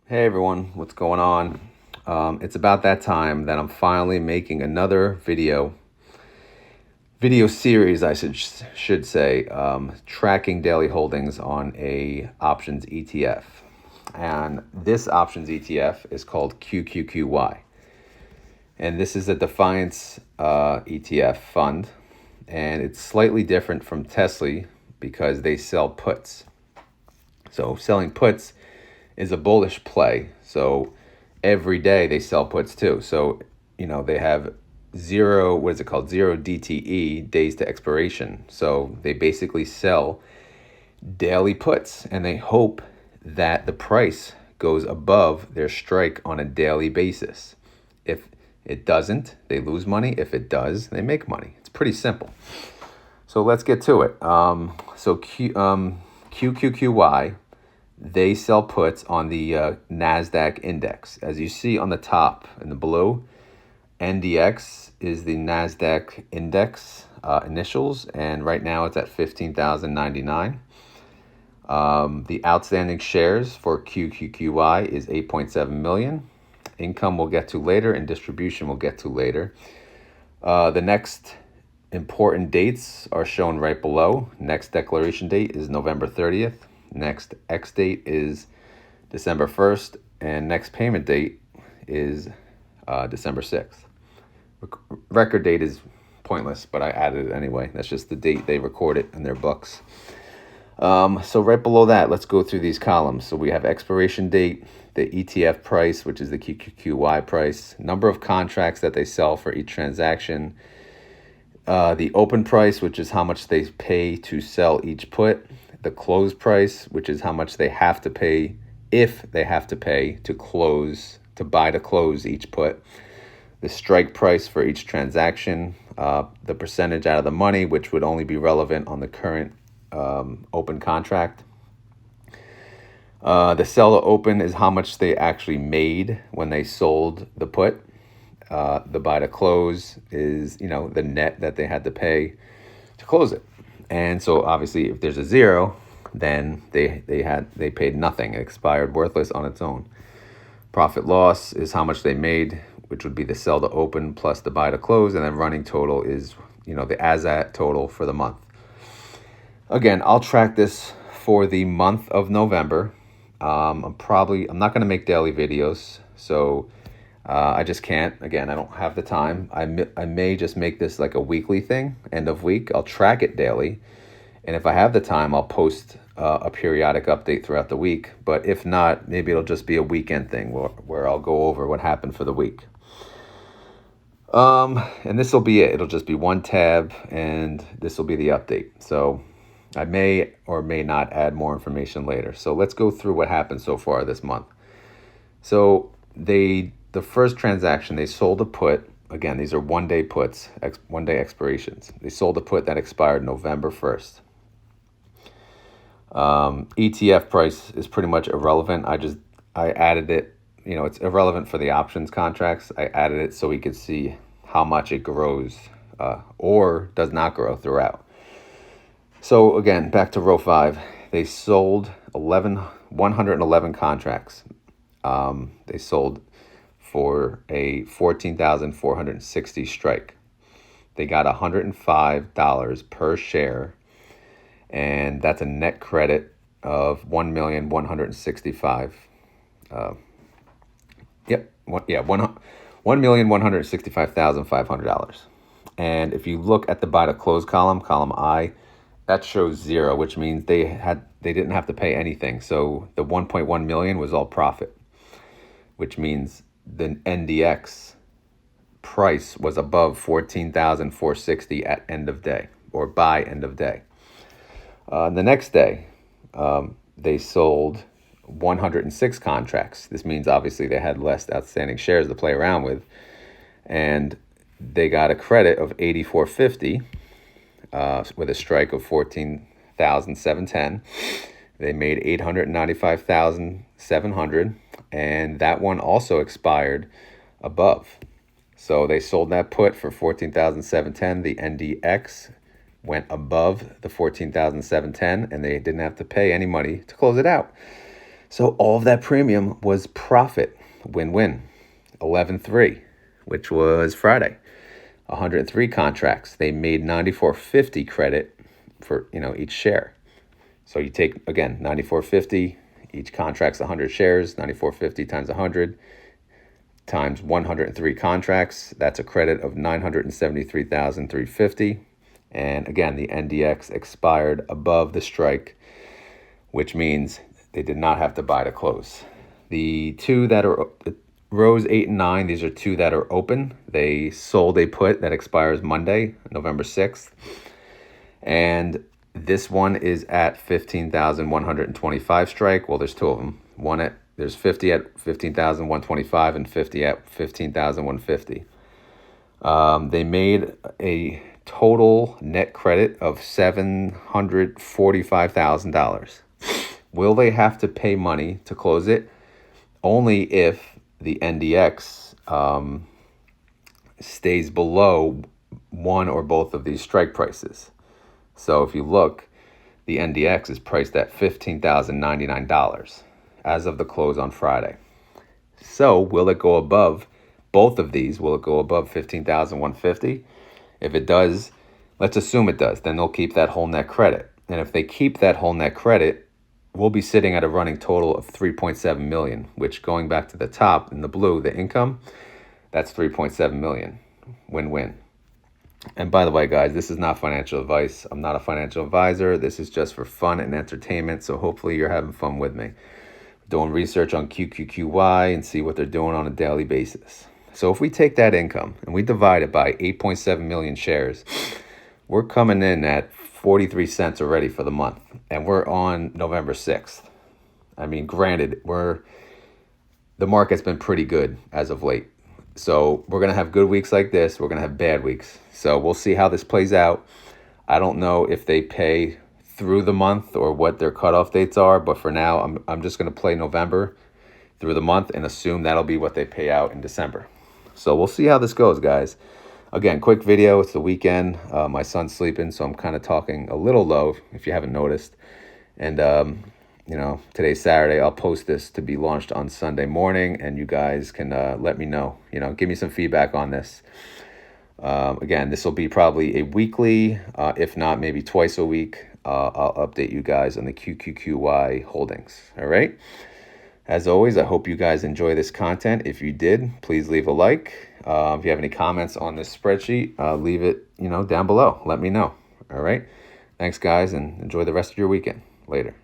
Hey everyone, what's going on? It's about that time that I'm finally making another video series, I should say, tracking daily holdings on a options ETF. And this options ETF is called QQQY. And this is a Defiance ETF fund. And it's slightly different from Tesla because they sell puts. So selling puts is a bullish play. So every day they sell puts too. So, they have what is it called? Zero DTE, days to expiration. So they basically sell daily puts and they hope that the price goes above their strike on a daily basis. If it doesn't, they lose money. If it does, they make money. It's pretty simple. So let's get to it. QQQY, they sell puts on the NASDAQ index. As you see on the top in the blue, NDX is the NASDAQ index initials, and right now it's at 15,099. The outstanding shares for QQQY is 8.7 million. Income we'll get to later, and distribution we'll get to later. The next important dates are shown right below. Next declaration date is November 30th. Next X date is December 1st, and next payment date is December 6th. Record date is pointless, but I added it anyway. That's just the date they record it in their books. So right below that, let's go through these columns. So we have expiration date, the ETF price, which is the QQQY price, number of contracts that they sell for each transaction, the open price, which is how much they pay to sell each put, the close price, which is how much they have to pay, if they have to pay to buy to close each put, the strike price for each transaction, the percentage out of the money, which would only be relevant on the current open contract. The sell to open is how much they actually made when they sold the put. The buy to close is, the net that they had to pay to close it. And so obviously if there's a zero, then they paid nothing. It expired worthless on its own. Profit loss is how much they made, which would be the sell to open plus the buy to close, and then running total is, the as at total for the month. Again, I'll track this for the month of November. I'm not going to make daily videos, so I just can't. Again, I don't have the time. I may just make this like a weekly thing, end of week. I'll track it daily. And if I have the time, I'll post a periodic update throughout the week. But if not, maybe it'll just be a weekend thing where I'll go over what happened for the week. And this will be it. It'll just be one tab, and this will be the update. So I may or may not add more information later. So let's go through what happened so far this month. So the first transaction, they sold a put. Again, these are one-day puts, one-day expirations. They sold a put that expired November 1st. ETF price is pretty much irrelevant. I added it. It's irrelevant for the options contracts. I added it so we could see how much it grows or does not grow throughout. So again, back to row 5. They sold 111 contracts. They sold for a 14,460 strike. They got $105 per share, and that's a net credit of $1,165,000. $1,165,500. And if you look at the buy to close column I, that shows 0, which means they didn't have to pay anything. So the 1.1 million was all profit, which means the NDX price was above 14,460 at end of day, or by end of day. The next day, they sold 106 contracts. This means obviously they had less outstanding shares to play around with, and they got a credit of 8,450 with a strike of 14,710. They made 895,700, and that one also expired above. So they sold that put for 14,710. The NDX went above the 14,710, and they didn't have to pay any money to close it out. So all of that premium was profit, win-win. 11.3, which was Friday. 103 contracts. They made 94.50 credit for, each share. So you take, again, 94.50, each contract's 100 shares, 94.50 times 100 times 103 contracts. That's a credit of 973,350. And again, the NDX expired above the strike, which means they did not have to buy to close. The two that are rows 8 and 9, these are two that are open. They sold a put that expires Monday, November 6th. And this one is at 15,125 strike. Well, there's two of them. There's 50 at 15,125 and 50 at 15,150. They made a total net credit of $745,000. Will they have to pay money to close it? Only if the NDX stays below one or both of these strike prices. So if you look, the NDX is priced at $15,099 as of the close on Friday. So will it go above both of these? Will it go above 15,150? If it does, let's assume it does, then they'll keep that whole net credit. And if they keep that whole net credit, we'll be sitting at a running total of 3.7 million, which, going back to the top in the blue, the income, that's 3.7 million. Win-win. And by the way, guys, this is not financial advice. I'm not a financial advisor. This is just for fun and entertainment. So hopefully you're having fun with me. Doing research on QQQY and see what they're doing on a daily basis. So if we take that income and we divide it by 8.7 million shares, we're coming in at 43 cents already for the month. And we're on November 6th. I mean, granted, the market's been pretty good as of late. So we're going to have good weeks like this. We're going to have bad weeks. So we'll see how this plays out. I don't know if they pay through the month or what their cutoff dates are. But for now, I'm just going to play November through the month and assume that'll be what they pay out in December. So we'll see how this goes, guys. Again, quick video. It's the weekend. My son's sleeping, so I'm kind of talking a little low, if you haven't noticed. And, today's Saturday. I'll post this to be launched on Sunday morning, and you guys can let me know. Give me some feedback on this. Again, this will be probably a weekly, if not maybe twice a week. I'll update you guys on the QQQY holdings. All right? As always, I hope you guys enjoy this content. If you did, please leave a like. If you have any comments on this spreadsheet, leave it, down below. Let me know. All right. Thanks, guys, and enjoy the rest of your weekend. Later.